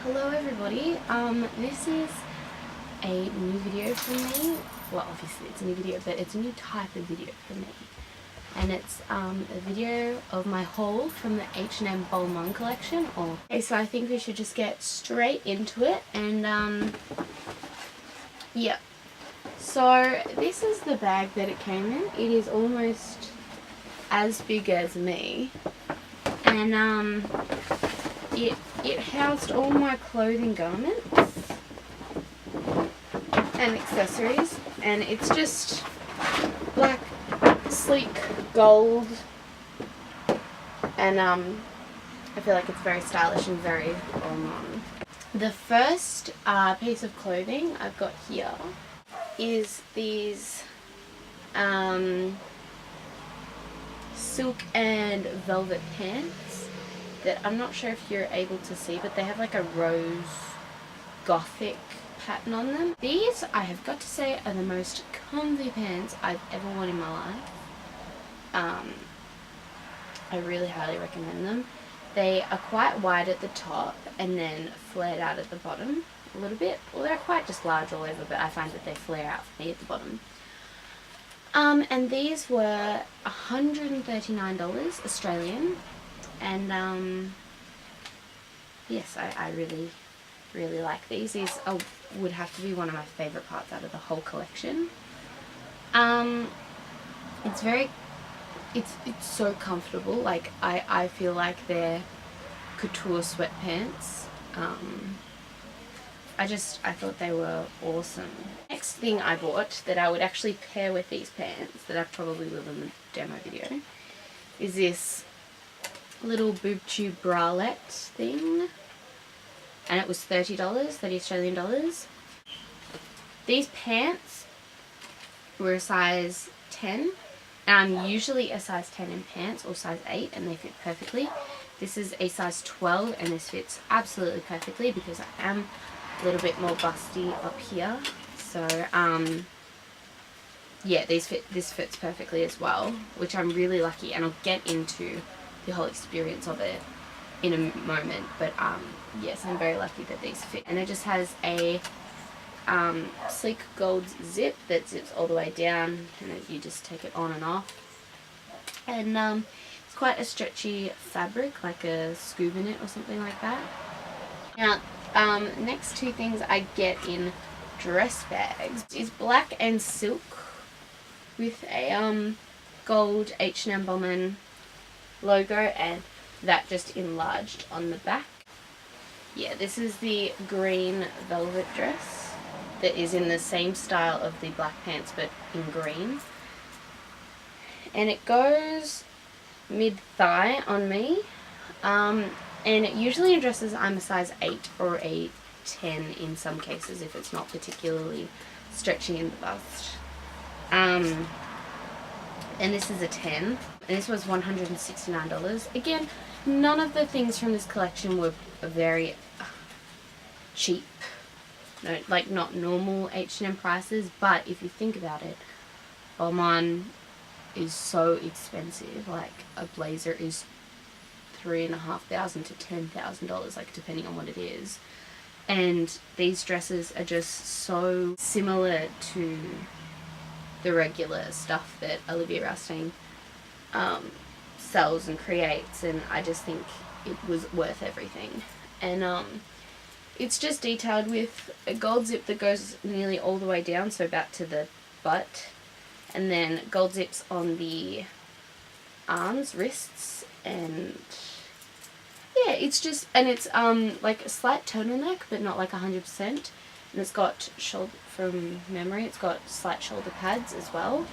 Hello everybody, this is a new video from me. Well, obviously it's a new video, but it's a new type of video from me. And it's a video of my haul from the H&M Balmain collection. Okay, so I think we should just get straight into it. And yeah. So this is the bag that it came in. It is almost as big as me. And it housed all my clothing garments and accessories, and it's just black, sleek gold, and I feel like it's very stylish and very on. The first piece of clothing I've got here is these silk and velvet pants that I'm not sure if you're able to see, but they have like a rose gothic pattern on them. These, I have got to say, are the most comfy pants I've ever worn in my life. I really highly recommend them. They are quite wide at the top and then flared out at the bottom a little bit. Well, they're quite just large all over, but I find that they flare out for me at the bottom. And these were $139 Australian. And yes, I really like these. These would have to be one of my favourite parts out of the whole collection. It's so comfortable. Like I feel like they're couture sweatpants. I thought they were awesome. Next thing I bought that I would actually pair with these pants, that I probably will in the demo video, is this little boob tube bralette thing, and it was $30 Australian dollars. These pants were a size 10, and I'm usually a size 10 in pants, or size 8, and they fit perfectly. This is a size 12 and this fits absolutely perfectly because I am a little bit more busty up here. So yeah, this fits perfectly as well, which I'm really lucky, and I'll get into the whole experience of it in a moment, but yes, I'm very lucky that these fit. And it just has a sleek gold zip that zips all the way down, and you just take it on and off. And it's quite a stretchy fabric, like a scuba knit or something like that. Now, next two things I get in dress bags is black and silk with a gold H&M Balmain logo, and that just enlarged on the back. Yeah, this is the green velvet dress that is in the same style of the black pants but in green, and it goes mid-thigh on me, and usually in dresses I'm a size 8 or a 10 in some cases if it's not particularly stretchy in the bust. And this is a 10, and this was $169. Again, none of the things from this collection were very cheap. No, like not normal H&M prices, but if you think about it, Balmain is so expensive. Like a blazer is $3,500 to $10,000, like depending on what it is. And these dresses are just so similar to the regular stuff that Olivia Rousteing sells and creates, and I just think it was worth everything. And it's just detailed with a gold zip that goes nearly all the way down, so back to the butt, and then gold zips on the arms, wrists, and yeah, it's just, and it's like a slight turtleneck but not like 100%, and it's got shoulder, from memory, it's got slight shoulder pads as well,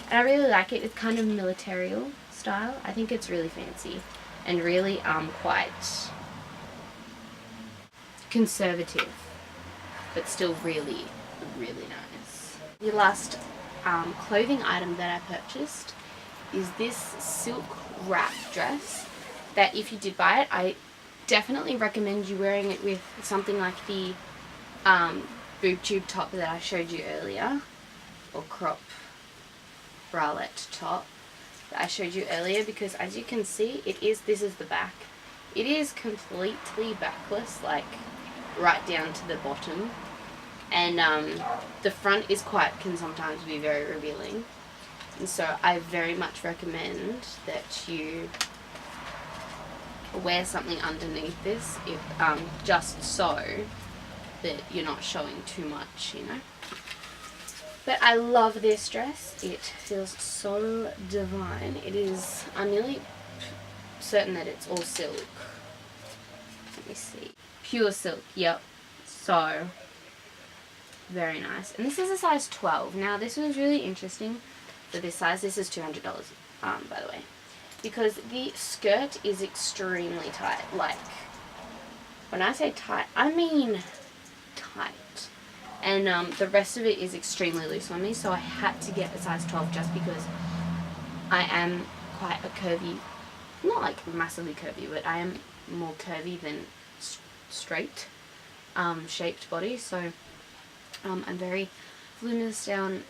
and I really like it. It's kind of militarial style. I think it's really fancy and really quite conservative, but still really nice. The last clothing item that I purchased is this silk wrap dress that, if you did buy it, I definitely recommend you wearing it with something like the boob tube top that I showed you earlier, or crop bralette top that I showed you earlier, because as you can see, this is the back. It is completely backless. Like, right down to the bottom, and the front can sometimes be very revealing, and so I very much recommend that you wear something underneath this, if just so that you're not showing too much, you know. But I love this dress. It feels so divine. I'm nearly certain that it's all silk. Let me see. Pure silk, yep. So, very nice. And this is a size 12. Now, this was really interesting for this size. This is $200, by the way. Because the skirt is extremely tight. Like, when I say tight, I mean tight. And the rest of it is extremely loose on me, so I had to get a size 12 just because I am quite a curvy, not like massively curvy, but I am more curvy than straight shaped body. So I'm very voluminous down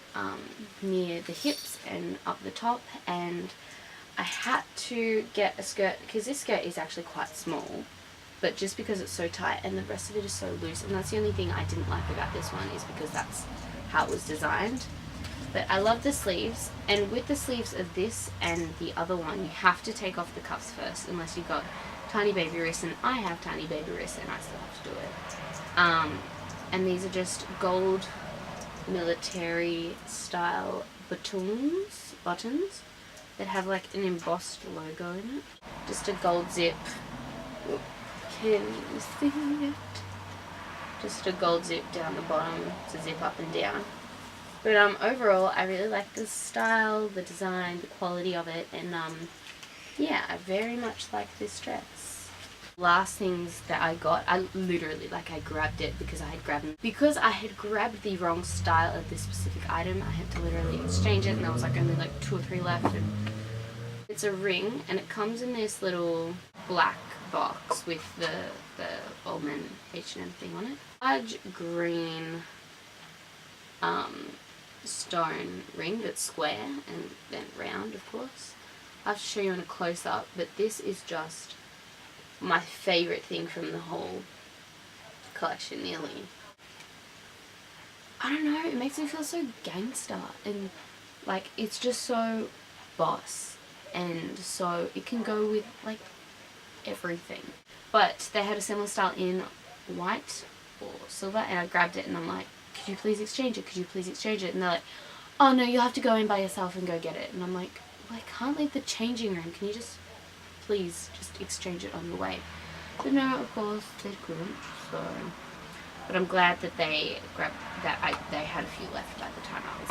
near the hips and up the top, and I had to get a skirt because this skirt is actually quite small. But just because it's so tight and the rest of it is so loose, and that's the only thing I didn't like about this one, is because that's how it was designed. But I love the sleeves, and with the sleeves of this and the other one, you have to take off the cuffs first, unless you've got tiny baby wrists, and I have tiny baby wrists and I still have to do it. And these are just gold military style buttons that have like an embossed logo in it. Just a gold zip. Oop. Can you see it? Just a gold zip down the bottom to zip up and down. But overall, I really like the style, the design, the quality of it, and yeah, I very much like this dress. Last things that I got, I literally, I grabbed it because I had grabbed the wrong style of this specific item. I had to literally exchange it, and there was only 2 or 3 left. And it's a ring, and it comes in this little black box with the Balmain H&M thing on it. Large green stone ring that's square and then round, of course. I'll have to show you in a close-up, but this is just my favourite thing from the whole collection, nearly. I don't know, it makes me feel so gangster, and it's just so boss, and so it can go with everything. But they had a similar style in white or silver, and I grabbed it and I'm like, could you please exchange it? Could you please exchange it? And they're like, oh no, you'll have to go in by yourself and go get it. And I'm like, well, I can't leave the changing room. Can you please just exchange it on your way? But no, of course they couldn't. So, but I'm glad that they grabbed that. They had a few left by the time I was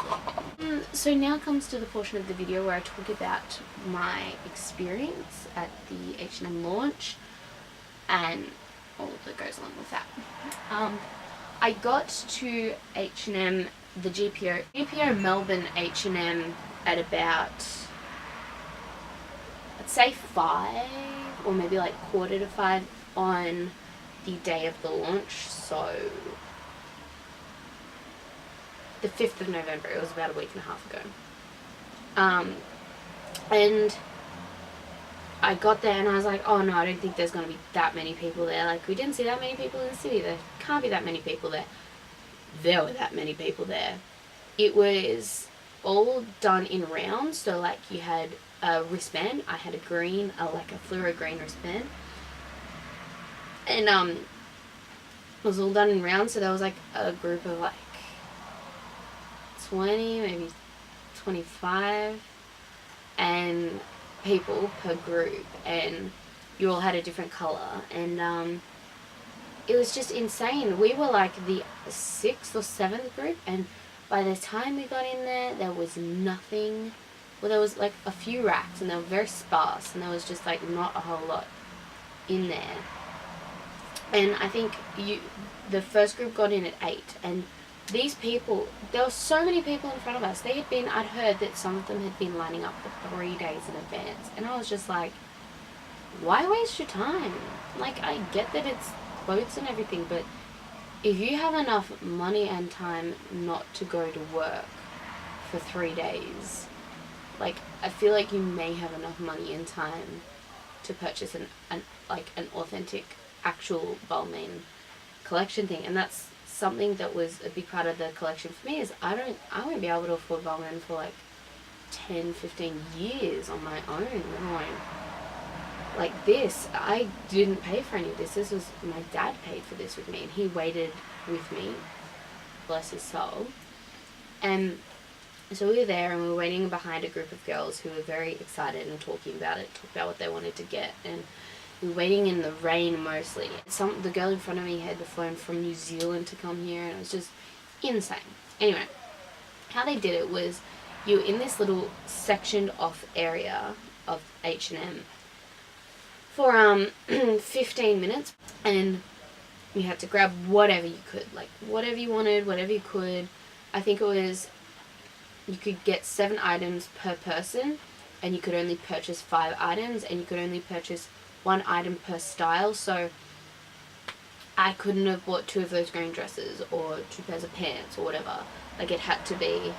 leaving. So now comes to the portion of the video where I talk about my experience at the H&M launch and all that goes along with that. I got to H&M, the GPO Melbourne H&M at about, I'd say 5 or maybe 4:45 on the day of the launch, so the 5th of November. It was about a week and a half ago. And I got there and I was like, oh no, I don't think there's going to be that many people there. We didn't see that many people in the city. There can't be that many people there. There were that many people there. It was all done in rounds, so you had a wristband. I had a green, a fluoro green wristband. And it was all done in rounds, so there was a group of 20, maybe 25 and people per group, and you all had a different colour, and it was just insane. We were the 6th or 7th group, and by the time we got in there, there was nothing. Well, there was a few racks, and they were very sparse, and there was just not a whole lot in there. And I think the first group got in at 8, and these people, there were so many people in front of us. I'd heard that some of them had been lining up for 3 days in advance, and I was just like, why waste your time? I get that it's clothes and everything, but if you have enough money and time not to go to work for 3 days, I feel like you may have enough money and time to purchase an authentic, actual Balmain collection thing, and that's something that was a big part of the collection for me. Is I won't be able to afford Balmain for like 10-15 years on my own, let alone like this. I didn't pay for any of this. This was, my dad paid for this with me, and he waited with me, bless his soul. And so we were there, and we were waiting behind a group of girls who were very excited and talking about what they wanted to get. And we were waiting in the rain mostly. The girl in front of me had flown from New Zealand to come here, and it was just insane. Anyway, how they did it was, you were in this little sectioned off area of H&M for 15 minutes, and you had to grab whatever you could, like whatever you wanted, whatever you could. I think it was, you could get 7 items per person, and you could only purchase 5 items, and you could only purchase 1 item per style. So I couldn't have bought 2 of those green dresses or 2 pairs of pants or whatever. Like, it had to be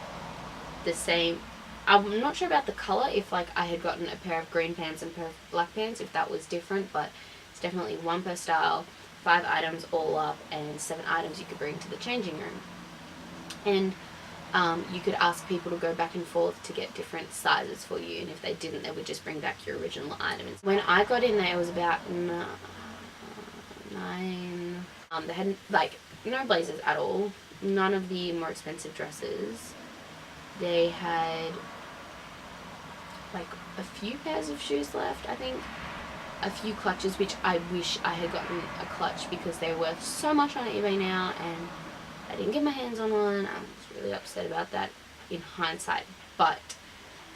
the same. I'm not sure about the colour, if like I had gotten a pair of green pants and a pair of black pants, if that was different, but it's definitely 1 per style, 5 items all up, and 7 items you could bring to the changing room. And you could ask people to go back and forth to get different sizes for you, and if they didn't, they would just bring back your original items. When I got in there, it was about 9. They had like no blazers at all, none of the more expensive dresses. They had like a few pairs of shoes left, I think, a few clutches, which I wish I had gotten a clutch because they're worth so much on eBay now, and I didn't get my hands on one. I was really upset about that in hindsight. But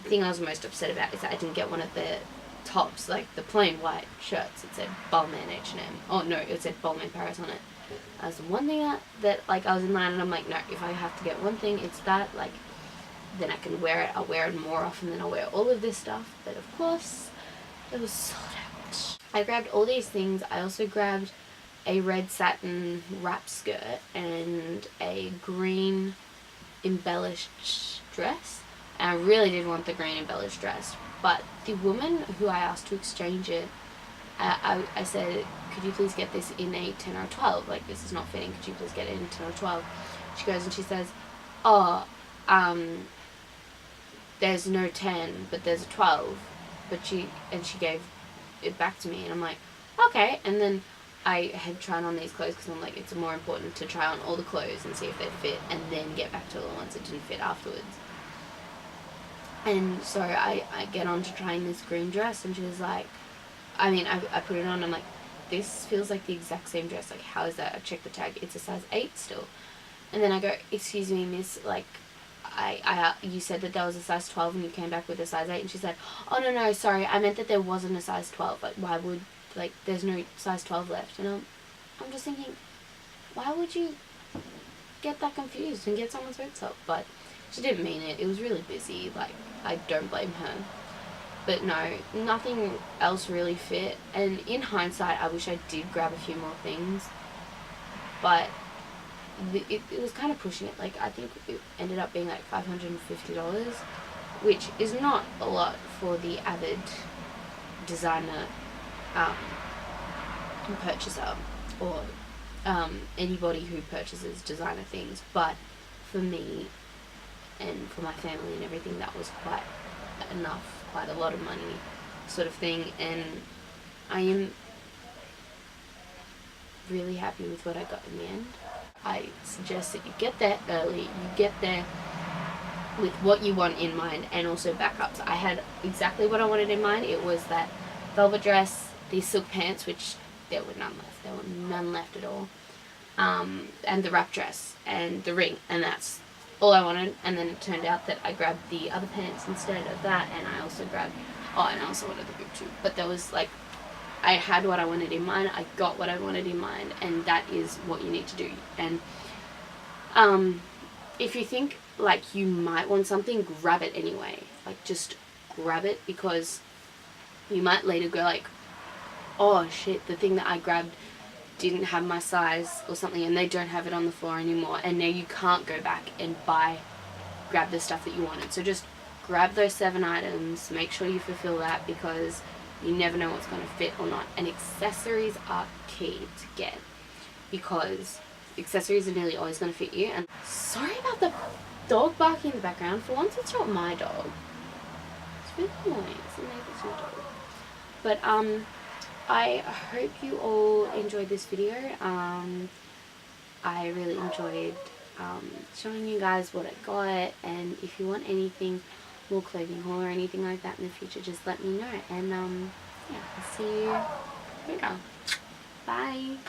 the thing I was most upset about is that I didn't get one of the tops, like the plain white shirts. It said Balmain H&M. Oh no, it said Balmain Paris on it. That was the one thing that like I was in line, and I'm like, no, if I have to get one thing, it's that. Like, then I can wear it. I'll wear it more often than I'll wear all of this stuff. But of course, it was sold out. I grabbed all these things. I also grabbed a red satin wrap skirt and a green embellished dress. And I really did want the green embellished dress, but the woman who I asked to exchange it, I said, could you please get this in a 10 or 12? Like, this is not fitting. Could you please get it in 10 or 12? She goes and she says, oh, there's no 10, but there's a 12. But she gave it back to me, and I'm like, okay. And then I had tried on these clothes because I'm like, it's more important to try on all the clothes and see if they fit, and then get back to the ones that didn't fit afterwards. And so I get on to trying this green dress, and she was like, I put it on, and I'm like, this feels like the exact same dress. Like, how is that? I checked the tag. It's a size 8 still. And then I go, excuse me, miss, like, you said that there was a size 12 and you came back with a size 8. And she said, oh, no, sorry, I meant that there wasn't a size 12. Like, why would, like, there's no size 12 left. And I'm just thinking, why would you get that confused and get someone's hopes up? But she didn't mean it. It was really busy. Like, I don't blame her. But no, nothing else really fit. And in hindsight, I wish I did grab a few more things. But it was kind of pushing it. Like, I think it ended up being like $550, which is not a lot for the avid designer purchaser, or anybody who purchases designer things. But for me and for my family and everything, that was quite enough, quite a lot of money sort of thing. And I am really happy with what I got in the end. I suggest that you get there early, you get there with what you want in mind, and also backups. I had exactly what I wanted in mind. It was that velvet dress, these silk pants, which there were none left. There were none left at all. And the wrap dress and the ring, and that's all I wanted. And then it turned out that I grabbed the other pants instead of that, and I also grabbed, and I also wanted the boot too. But there was like, I had what I wanted in mind, I got what I wanted in mind, and that is what you need to do. And if you think like you might want something, grab it anyway. Like, just grab it, because you might later go like, oh shit, the thing that I grabbed didn't have my size or something, and they don't have it on the floor anymore, and now you can't go back and grab the stuff that you wanted. So just grab those 7 items, make sure you fulfill that, because you never know what's going to fit or not. And accessories are key to get. because accessories are nearly always going to fit you. And sorry about the dog barking in the background. For once, it's not my dog. It's really annoying. It's the neighbor's dog. But I hope you all enjoyed this video. I really enjoyed showing you guys what I got, and if you want anything more clothing haul or anything like that in the future, just let me know. And yeah, I'll see you later. Bye.